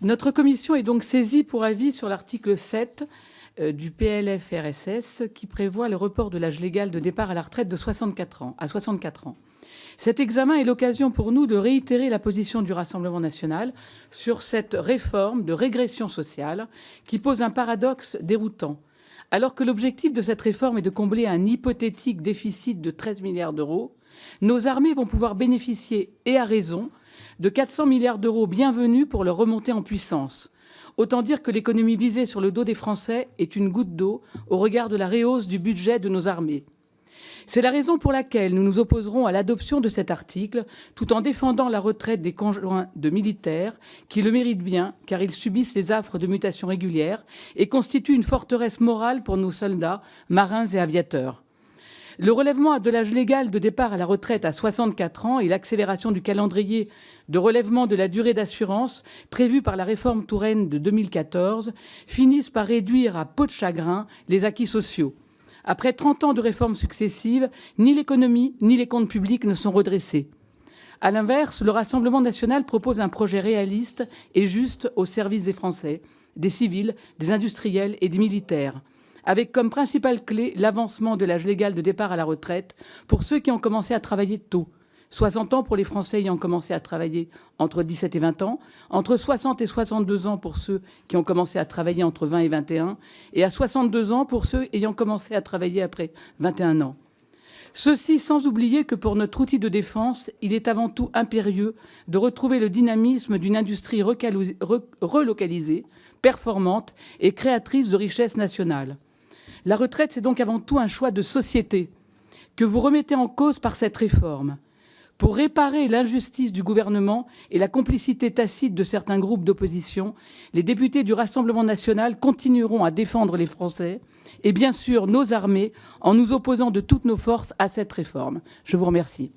Notre commission est donc saisie pour avis sur l'article 7 du PLFRSS qui prévoit le report de l'âge légal de départ à la retraite de 64 ans, à 64 ans. Cet examen est l'occasion pour nous de réitérer la position du Rassemblement national sur cette réforme de régression sociale qui pose un paradoxe déroutant. Alors que l'objectif de cette réforme est de combler un hypothétique déficit de 13 milliards d'euros, nos armées vont pouvoir bénéficier, et à raison, de 400 milliards d'euros bienvenus pour leur remontée en puissance. Autant dire que l'économie visée sur le dos des Français est une goutte d'eau au regard de la rehausse du budget de nos armées. C'est la raison pour laquelle nous nous opposerons à l'adoption de cet article, tout en défendant la retraite des conjoints de militaires, qui le méritent bien, car ils subissent les affres de mutations régulières et constituent une forteresse morale pour nos soldats, marins et aviateurs. Le relèvement de l'âge légal de départ à la retraite à 64 ans et l'accélération du calendrier de relèvement de la durée d'assurance prévue par la réforme Touraine de 2014 finissent par réduire à peau de chagrin les acquis sociaux. Après 30 ans de réformes successives, ni l'économie ni les comptes publics ne sont redressés. À l'inverse, le Rassemblement national propose un projet réaliste et juste au service des Français, des civils, des industriels et des militaires, avec comme principale clé l'avancement de l'âge légal de départ à la retraite pour ceux qui ont commencé à travailler tôt. 60 ans pour les Français ayant commencé à travailler entre 17 et 20 ans, entre 60 et 62 ans pour ceux qui ont commencé à travailler entre 20 et 21, et à 62 ans pour ceux ayant commencé à travailler après 21 ans. Ceci sans oublier que pour notre outil de défense, il est avant tout impérieux de retrouver le dynamisme d'une industrie relocalisée, performante et créatrice de richesses nationales. La retraite, c'est donc avant tout un choix de société que vous remettez en cause par cette réforme. Pour réparer l'injustice du gouvernement et la complicité tacite de certains groupes d'opposition, les députés du Rassemblement national continueront à défendre les Français et bien sûr nos armées en nous opposant de toutes nos forces à cette réforme. Je vous remercie.